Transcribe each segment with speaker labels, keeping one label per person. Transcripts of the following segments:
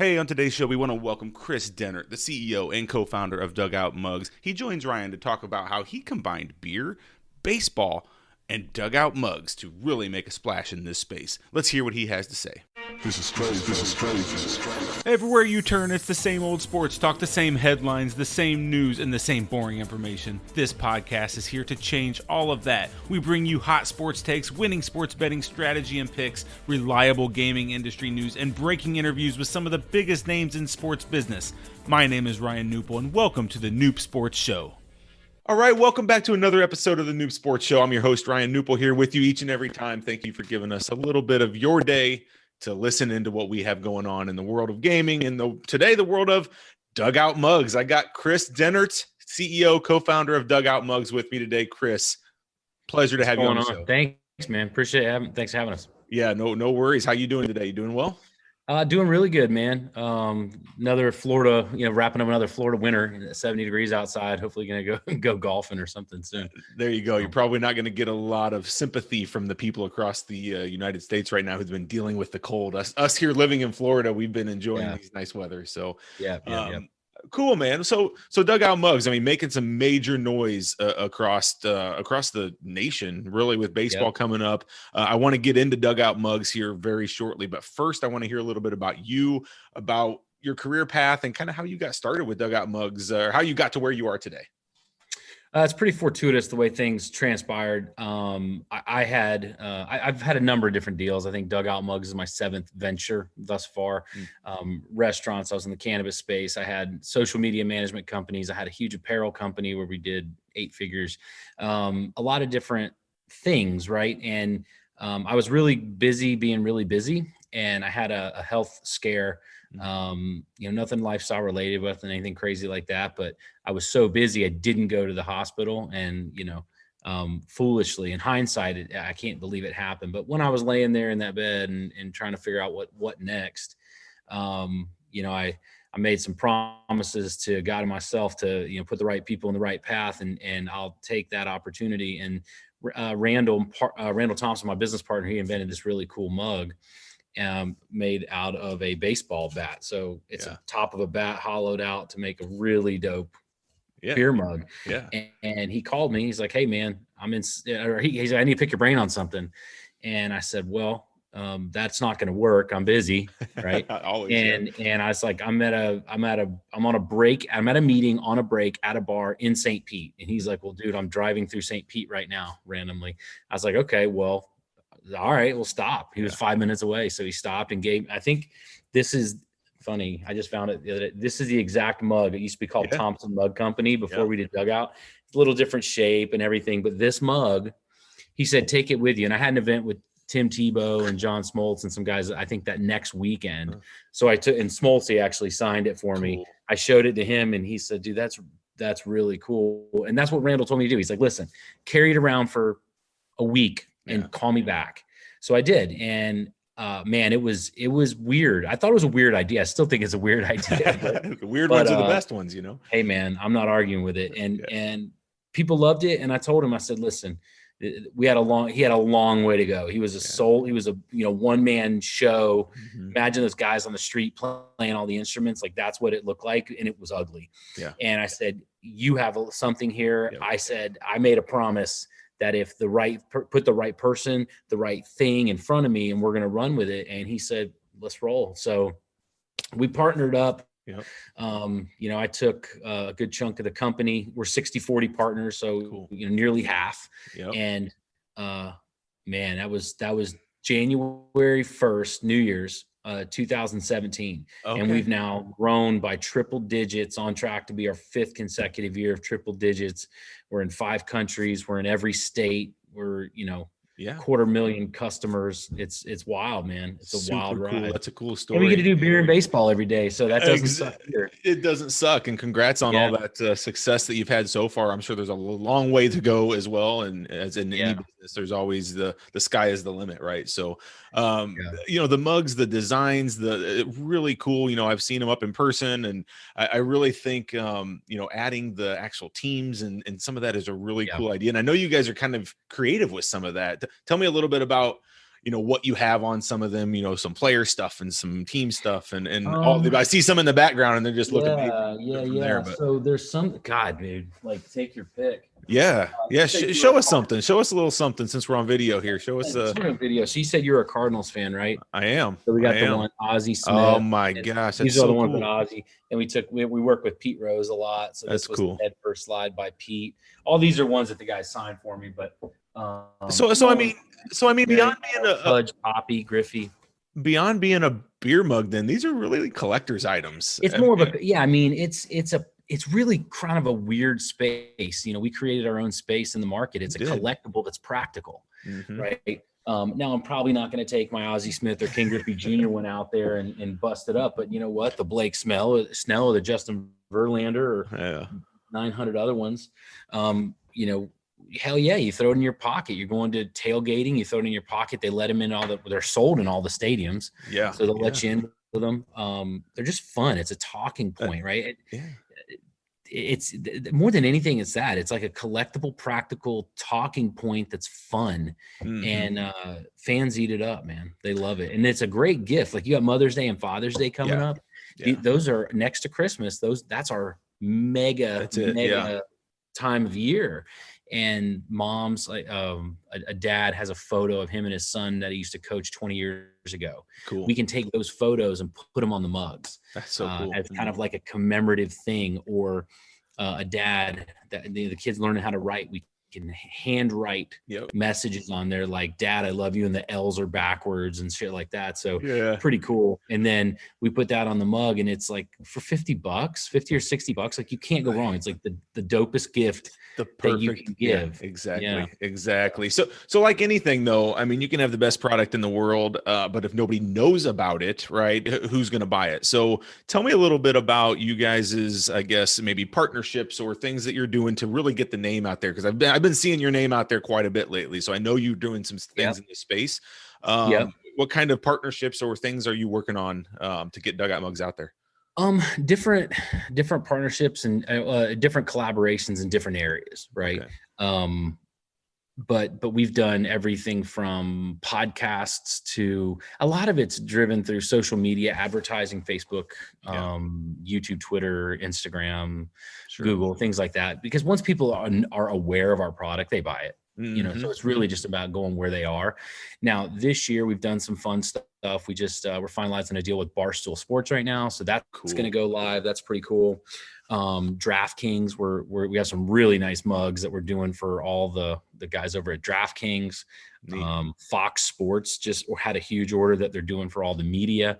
Speaker 1: Hey, on today's show, we want to welcome Kris Dehnert, the CEO and co-founder of Dugout Mugs. He joins Ryan to talk about how he combined beer, baseball, and dugout mugs to really make a splash in this space. Let's hear what he has to say.
Speaker 2: This is crazy. This is crazy. This is crazy.
Speaker 1: Everywhere you turn, it's the same old sports talk, the same headlines, the same news, and the same boring information. This podcast is here to change all of that. We bring you hot sports takes, winning sports betting strategy and picks, reliable gaming industry news, and breaking interviews with some of the biggest names in sports business. My name is Ryan Newpel, and welcome to the Noop Sports Show. All right, welcome back to another episode of the Noop Sports Show. I'm your host, Ryan Newpel, here with you each and every time. Thank you for giving us a little bit of your day to listen into what we have going on in the world of gaming and today the world of Dugout Mugs. I got Kris Dehnert, CEO, co-founder of Dugout Mugs, with me today. Kris, pleasure to have you on the show.
Speaker 3: Thanks, man. Appreciate it. Thanks for having us.
Speaker 1: Yeah, no worries. How you doing today? You doing well?
Speaker 3: Doing really good, man. Another Florida, wrapping up another Florida winter, 70 degrees outside. Hopefully going to go golfing or something soon.
Speaker 1: There you go. You're probably not going to get a lot of sympathy from the people across the United States right now who've been dealing with the cold. Us here living in Florida, we've been enjoying these nice weather. So yeah. Cool, man. So Dugout Mugs, I mean, making some major noise across the nation, really, with baseball coming up. I want to get into Dugout Mugs here very shortly, but first I want to hear a little bit about you, about your career path, and kind of how you got started with Dugout Mugs, or how you got to where you are today.
Speaker 3: It's pretty fortuitous the way things transpired. I've had a number of different deals. I think Dugout Mugs is my seventh venture thus far. Restaurants, I was in the cannabis space. I had social media management companies. I had a huge apparel company where we did 8 figures. A lot of different things, right? And I was really busy being really busy, and I had a health scare. Nothing lifestyle related with anything crazy like that, but I was so busy I didn't go to the hospital, and foolishly, in hindsight, I can't believe it happened. But when I was laying there in that bed and trying to figure out what next, I made some promises to God and myself to put the right people in the right path, and I'll take that opportunity. And Randall Thompson, my business partner, he invented this really cool mug made out of a baseball bat. So it's a top of a bat hollowed out to make a really dope beer mug.
Speaker 1: Yeah.
Speaker 3: And he called me. He's like, "Hey man, he's like, I need to pick your brain on something." And I said, "Well, that's not going to work. I'm busy." Right.
Speaker 1: Always,
Speaker 3: and I was like, I'm on a break. I'm at a meeting on a break at a bar in St. Pete. And he's like, "Well, dude, I'm driving through St. Pete right now randomly." I was like, "Okay, well, all right, we'll stop." He was 5 minutes away. So he stopped and I think this is funny. I just found it the other day. This is the exact mug. It used to be called Thompson Mug Company before we did Dugout. It's a little different shape and everything. But this mug, he said, "Take it with you." And I had an event with Tim Tebow and John Smoltz and some guys, I think that next weekend. So and Smoltz, he actually signed it for me. I showed it to him and he said, "Dude, that's really cool." And that's what Randall told me to do. He's like, "Listen, carry it around for a week and call me back." So I did. And man, it was weird. I thought it was a weird idea. I still think it's a weird idea.
Speaker 1: The weird ones are the best ones,
Speaker 3: Hey man, I'm not arguing with it. And people loved it. And I told him, I said, "Listen, he had a long way to go. He was he was a one-man show. Imagine those guys on the street playing all the instruments. Like that's what it looked like. And it was ugly." Yeah. And I said, "You have something here." I said, I made a promise that if put the right person, the right thing in front of me, and we're going to run with it. And he said, "Let's roll." So we partnered up. I took a good chunk of the company. We're 60-40 partners. So, nearly half. And man, that was January 1st, New Year's, 2017. And we've now grown by triple digits, on track to be our 5th consecutive year of triple digits. We're in 5 countries. We're in every state. We're, 250,000 customers. It's wild, man. It's a
Speaker 1: super
Speaker 3: wild ride.
Speaker 1: Cool. That's a cool story.
Speaker 3: And we get to do beer and baseball every day. So that doesn't suck either.
Speaker 1: It doesn't suck. And congrats on all that success that you've had so far. I'm sure there's a long way to go as well. And as in any business, there's always the sky is the limit, right? So, the mugs, the designs, really cool. I've seen them up in person, and I really think, adding the actual teams and some of that is a really cool idea. And I know you guys are kind of creative with some of that. Tell me a little bit about, what you have on some of them, some player stuff and some team stuff and all
Speaker 3: Um,
Speaker 1: I see some in the background and they're just looking
Speaker 3: yeah.
Speaker 1: there, but
Speaker 3: So there's some, God, dude, like take your pick.
Speaker 1: yeah. Show us something. Show us a little something since we're on video here. Show us
Speaker 3: Video. So you said you're a Cardinals fan, right?
Speaker 1: I am.
Speaker 3: So we got
Speaker 1: I
Speaker 3: the
Speaker 1: am.
Speaker 3: one Ozzie Smith.
Speaker 1: Oh my gosh, that's
Speaker 3: These are the
Speaker 1: so
Speaker 3: ones
Speaker 1: cool.
Speaker 3: with Ozzie. And we work with Pete Rose a lot. So
Speaker 1: That's
Speaker 3: this was
Speaker 1: cool.
Speaker 3: the head first slide by Pete. All these are ones that the guy signed for me, but
Speaker 1: so I mean beyond being a
Speaker 3: Pudge, Poppy, Griffey.
Speaker 1: Beyond being a beer mug, then these are really collector's items.
Speaker 3: It's more of a I mean, it's really kind of a weird space. We created our own space in the market. It's a collectible that's practical, right? Now I'm probably not going to take my Ozzie Smith or King Griffey Jr. one out there and bust it up. But you know what? The Blake Snell or the Justin Verlander or 900 other ones, hell yeah, you throw it in your pocket. You're going to tailgating, you throw it in your pocket. They let them in they're sold in all the stadiums.
Speaker 1: Yeah.
Speaker 3: So they'll let you in with them. They're just fun. It's a talking point, right? It's more than anything. It's like a collectible, practical talking point that's fun, and fans eat it up, man. They love it, and it's a great gift. Like you got Mother's Day and Father's Day coming up. Those are next to Christmas. That's our mega time of year. And moms, like a dad has a photo of him and his son that he used to coach 20 years ago.
Speaker 1: Cool.
Speaker 3: We can take those photos and put them on the mugs.
Speaker 1: That's so cool.
Speaker 3: As kind of like a commemorative thing, or a dad that the kids learning how to write. We can handwrite messages on there like "Dad, I love you," and the L's are backwards and shit like that. So pretty cool. And then we put that on the mug, and it's like for $50, $50 or $60, like you can't go wrong. It's like the dopest gift that you can give.
Speaker 1: Exactly. So like anything though, I mean, you can have the best product in the world, but if nobody knows about it, right, who's going to buy it? So tell me a little bit about you guys's, I guess, maybe partnerships or things that you're doing to really get the name out there. Cause I've been seeing your name out there quite a bit lately. So I know you're doing some things in this space. What kind of partnerships or things are you working on to get Dugout mugs out there?
Speaker 3: Different partnerships and different collaborations in different areas, right? Okay. But we've done everything from podcasts to a lot of it's driven through social media, advertising, Facebook, YouTube, Twitter, Instagram, Google, things like that. Because once people are aware of our product, they buy it. So it's really just about going where they are. Now, this year we've done some fun stuff. We just we're finalizing a deal with Barstool Sports right now, so that's going to go live. That's pretty cool. DraftKings, we have some really nice mugs that we're doing for all the guys over at DraftKings. Fox Sports just had a huge order that they're doing for all the media.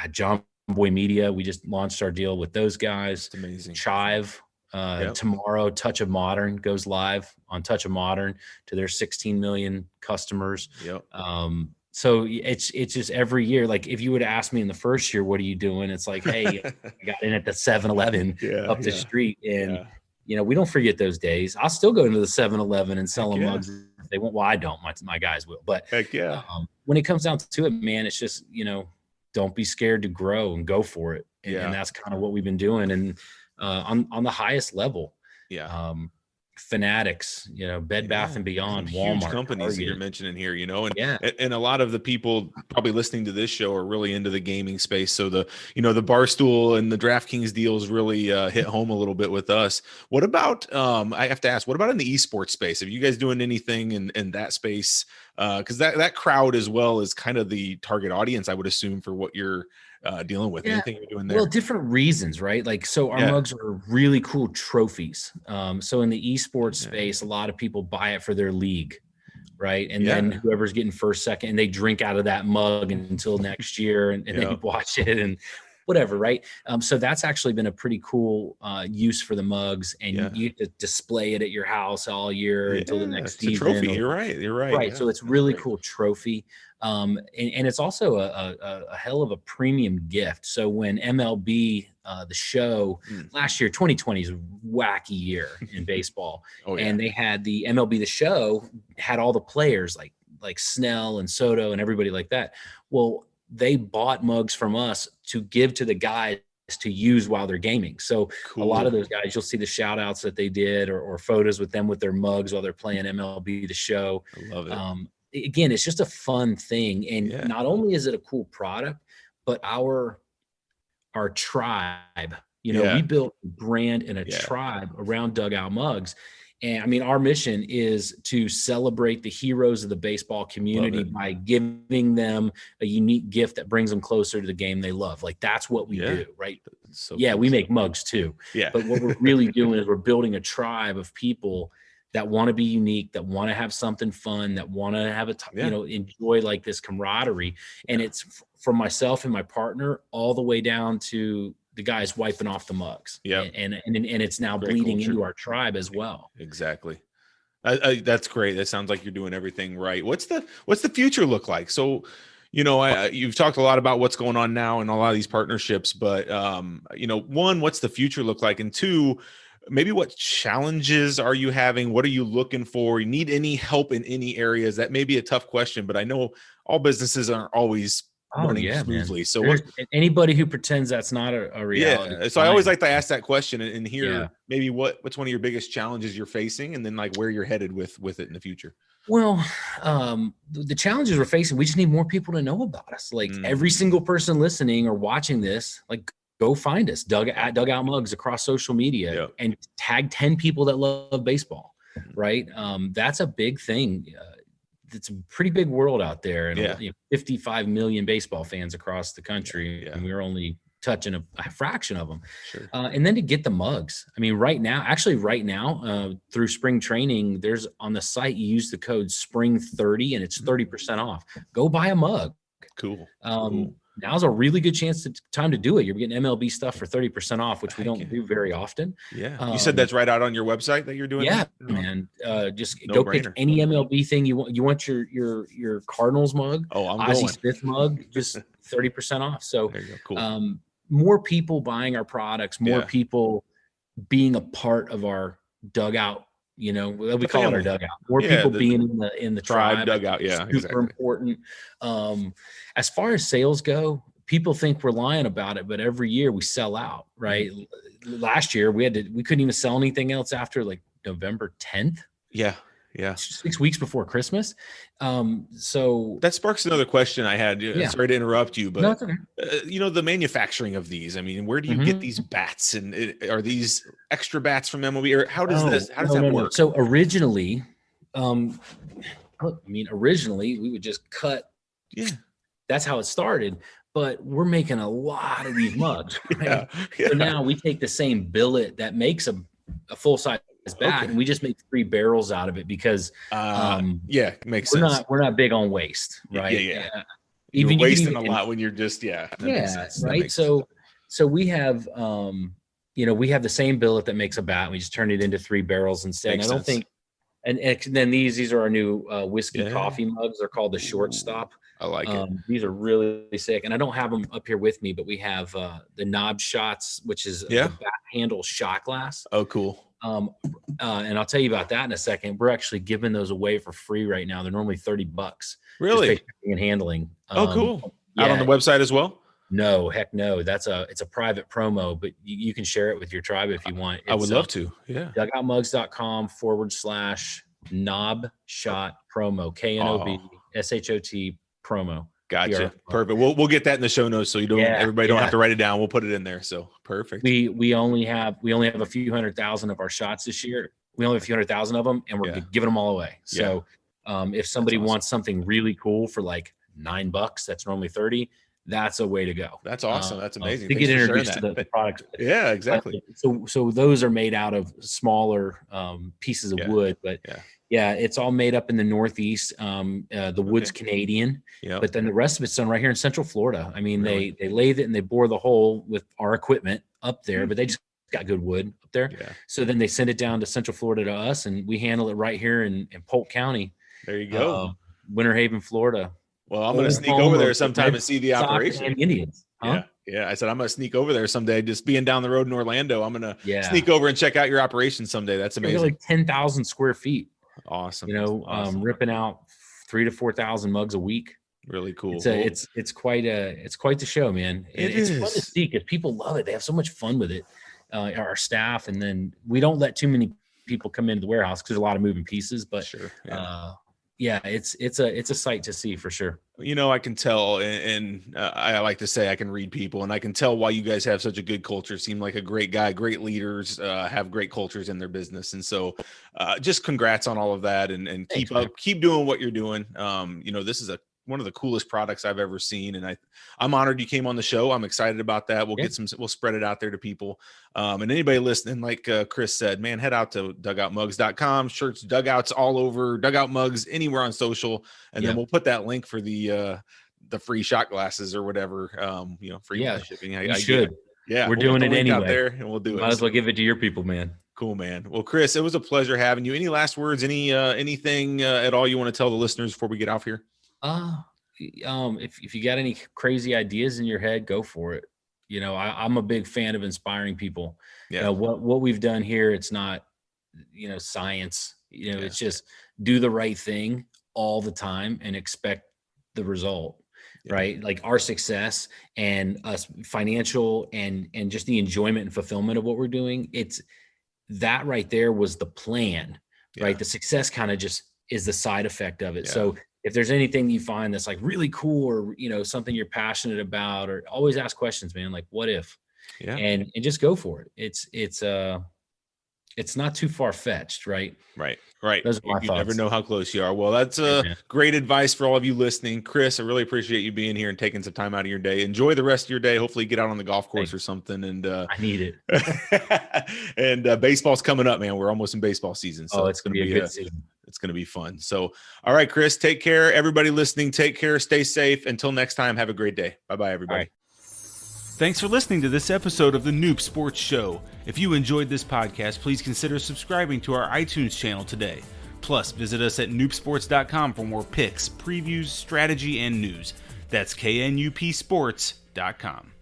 Speaker 3: John Boy Media, we just launched our deal with those guys. It's amazing. Chive. Tomorrow, Touch of Modern goes live on Touch of Modern to their 16 million customers. So it's just every year. Like if you would ask me in the first year, what are you doing? It's like, hey, I got in at the 7-Eleven up the street. And, we don't forget those days. I'll still go into the 7-Eleven and sell them mugs if they won't. Well, I don't. My guys will. But when it comes down to it, man, it's just, don't be scared to grow and go for it. And that's kind of what we've been doing. And on the highest level. Fanatics, Bed Bath and Beyond, Walmart,
Speaker 1: huge companies
Speaker 3: Target.
Speaker 1: that you're mentioning here, and a lot of the people probably listening to this show are really into the gaming space. So the Barstool and the DraftKings deals really hit home a little bit with us. What about, I have to ask, what about in the esports space? Are you guys doing anything in that space? Because that crowd as well is kind of the target audience, I would assume, for what you're dealing with. Anything you're doing there?
Speaker 3: Well, different reasons, right? Like, so our mugs are really cool trophies. So in the esports space, a lot of people buy it for their league, right? And then whoever's getting first, second, and they drink out of that mug until next year, and they watch it and whatever, right? So that's actually been a pretty cool use for the mugs, and you get to display it at your house all year until the next season.
Speaker 1: It's a trophy. You're right.
Speaker 3: Right. So it's really cool trophy. And it's also a hell of a premium gift. So when MLB, the show last year, 2020 is a wacky year in baseball. And they had the MLB, the show had all the players like Snell and Soto and everybody like that. Well, they bought mugs from us to give to the guys to use while they're gaming. So a lot of those guys, you'll see the shout outs that they did or photos with them with their mugs while they're playing MLB, the show.
Speaker 1: I love it.
Speaker 3: again, it's just a fun thing. And
Speaker 1: Yeah.
Speaker 3: not only is it a cool product, but our tribe, we built a brand and a tribe around Dugout Mugs. And I mean, our mission is to celebrate the heroes of the baseball community by giving them a unique gift that brings them closer to the game they love. Like, that's what we do, right?
Speaker 1: So
Speaker 3: cool. We make mugs too.
Speaker 1: Yeah.
Speaker 3: But what we're really doing is we're building a tribe of people that want to be unique, that want to have something fun, that want to have enjoy like this camaraderie. And it's from myself and my partner all the way down to the guys wiping off the mugs.
Speaker 1: Yeah.
Speaker 3: And it's now bleeding into our tribe as well.
Speaker 1: Exactly. That's great. That sounds like you're doing everything right. What's the future look like? So, you've talked a lot about what's going on now and a lot of these partnerships, but, one, what's the future look like? And two, maybe what challenges are you having? What are you looking for? You need any help in any areas? That may be a tough question, but I know all businesses aren't always running smoothly.
Speaker 3: Man. So anybody who pretends that's not a reality.
Speaker 1: Yeah. So I always like to ask that question and hear maybe what's one of your biggest challenges you're facing, and then like where you're headed with it in the future.
Speaker 3: Well, the challenges we're facing, we just need more people to know about us. Like every single person listening or watching this, like, go find us at Dugout Mugs across social media and tag 10 people that love baseball. Right. That's a big thing. It's a pretty big world out there, and 55 million baseball fans across the country, and we're only touching a fraction of them.
Speaker 1: Sure.
Speaker 3: And then to get the mugs, I mean, right now, through spring training, there's on the site, you use the code SPRING30 and it's 30% off. Go buy a mug.
Speaker 1: Cool.
Speaker 3: Now's a really good time to do it. You're getting MLB stuff for 30% off, which we don't do very often.
Speaker 1: Yeah. You said that's right out on your website that you're doing?
Speaker 3: Yeah, man. Just go pick any MLB thing you want. You want your Cardinals mug?
Speaker 1: Oh, I'm
Speaker 3: Ozzie
Speaker 1: going.
Speaker 3: Smith mug, just 30% off. So
Speaker 1: there you go. Cool.
Speaker 3: More people buying our products, more people being a part of our dugout. We call it our dugout. More people being in the tribe
Speaker 1: dugout. Yeah,
Speaker 3: super important. As far as sales go, people think we're lying about it, but every year we sell out. Right? Last year we couldn't even sell anything else after like November 10th.
Speaker 1: Yeah.
Speaker 3: 6 weeks before Christmas. So
Speaker 1: that sparks another question I had. Sorry to interrupt you, but
Speaker 3: no, it's okay.
Speaker 1: The manufacturing of these, I mean, where do you get these bats, and are these extra bats from MLB, or how does that work?
Speaker 3: So originally, we would just cut. Yeah. That's how it started. But we're making a lot of these mugs. Right? So now we take the same billet that makes a full size bat, and we just make 3 barrels out of it because
Speaker 1: it makes sense.
Speaker 3: We're not big on waste, right?
Speaker 1: Yeah. You're wasting a lot when you're just
Speaker 3: right. So we have we have the same billet that makes a bat, and we just turn it into 3 barrels instead. And I don't think and then these are our new whiskey coffee mugs. They're called the Shortstop.
Speaker 1: I like it.
Speaker 3: These are really sick, and I don't have them up here with me, but we have the knob shots, which is the bat handle shot glass.
Speaker 1: Oh, cool.
Speaker 3: And I'll tell you about that in a second. We're actually giving those away for free right now. They're normally $30.
Speaker 1: Really?
Speaker 3: And handling.
Speaker 1: Oh, cool. Out on the website as well?
Speaker 3: No, heck no. It's a private promo, but you can share it with your tribe if you want.
Speaker 1: I would love to. Yeah.
Speaker 3: dugoutmugs.com/knob shot promo. KNOB promo.
Speaker 1: Gotcha. Perfect. We'll get that in the show notes so everybody don't have to write it down. We'll put it in there. So perfect.
Speaker 3: We only have a few 100,000 of our shots this year. We only have a few 100,000 of them, and we're giving them all away. So if somebody wants something really cool for like $9, that's normally 30. That's a way to go.
Speaker 1: That's awesome. That's amazing.
Speaker 3: To get introduced to the products.
Speaker 1: Yeah, exactly.
Speaker 3: So those are made out of smaller pieces of wood, but it's all made up in the Northeast. The wood's Canadian, but then the rest of it's done right here in Central Florida. I mean, they lathe it and they bore the hole with our equipment up there, but they just got good wood up there. Yeah. So then they send it down to Central Florida to us, and we handle it right here in Polk County.
Speaker 1: There you go.
Speaker 3: Winter Haven, Florida.
Speaker 1: Well, I'm going to sneak over there sometime and see the operation.
Speaker 3: And Indians. Huh?
Speaker 1: Yeah. I said I'm going to sneak over there someday. Just being down the road in Orlando, I'm going to sneak over and check out your operation someday. That's amazing.
Speaker 3: Like 10,000 square feet.
Speaker 1: Awesome.
Speaker 3: Awesome. Ripping out 3,000 to 4,000 mugs a week.
Speaker 1: Really cool.
Speaker 3: It's quite the show, man. It's fun to see because people love it. They have so much fun with it. Our staff, and then we don't let too many people come into the warehouse because there's a lot of moving pieces. But Yeah, it's a sight to see for sure.
Speaker 1: I can tell, and I like to say I can read people, and I can tell why you guys have such a good culture. Seem like a great guy, great leaders, have great cultures in their business, and so just congrats on all of that, and
Speaker 3: Thanks,
Speaker 1: keep doing what you're doing. This is one of the coolest products I've ever seen, and I'm honored you came on the show. I'm excited about that. We'll spread it out there to people, and anybody listening, like Kris said, man, head out to dugoutmugs.com. Shirts, dugouts all over, dugout mugs anywhere on social, and then we'll put that link for the free shot glasses or whatever. Free shipping.
Speaker 3: You should.
Speaker 1: Yeah,
Speaker 3: we're doing it anyway.
Speaker 1: Out there, and we'll do it.
Speaker 3: Might as well give it to your people, man.
Speaker 1: Cool, man. Well, Kris, it was a pleasure having you. Any last words? Anything at all you want to tell the listeners before we get off here?
Speaker 3: If you got any crazy ideas in your head, go for it. I'm a big fan of inspiring people. Yeah. What we've done here, it's not, science, it's just do the right thing all the time and expect the result, right? Like our success and us financial and just the enjoyment and fulfillment of what we're doing. It's that right there was the plan, right? The success kind of just is the side effect of it. Yeah. So if there's anything you find that's like really cool or, something you're passionate about, or always ask questions, man, like what if, and just go for it. It's not too far fetched. Right.
Speaker 1: Those are my thoughts. Never know how close you are. Well, that's great advice for all of you listening. Kris, I really appreciate you being here and taking some time out of your day. Enjoy the rest of your day. Hopefully get out on the golf course or something. And
Speaker 3: I need it.
Speaker 1: And baseball's coming up, man. We're almost in baseball season. So
Speaker 3: it's going to be a good season.
Speaker 1: It's going to be fun. So, all right, Kris, take care. Everybody listening, take care. Stay safe. Until next time, have a great day. Bye-bye, everybody.
Speaker 3: Right.
Speaker 1: Thanks for listening to this episode of the Noob Sports Show. If you enjoyed this podcast, please consider subscribing to our iTunes channel today. Plus, visit us at noobsports.com for more picks, previews, strategy, and news. That's KNUPsports.com.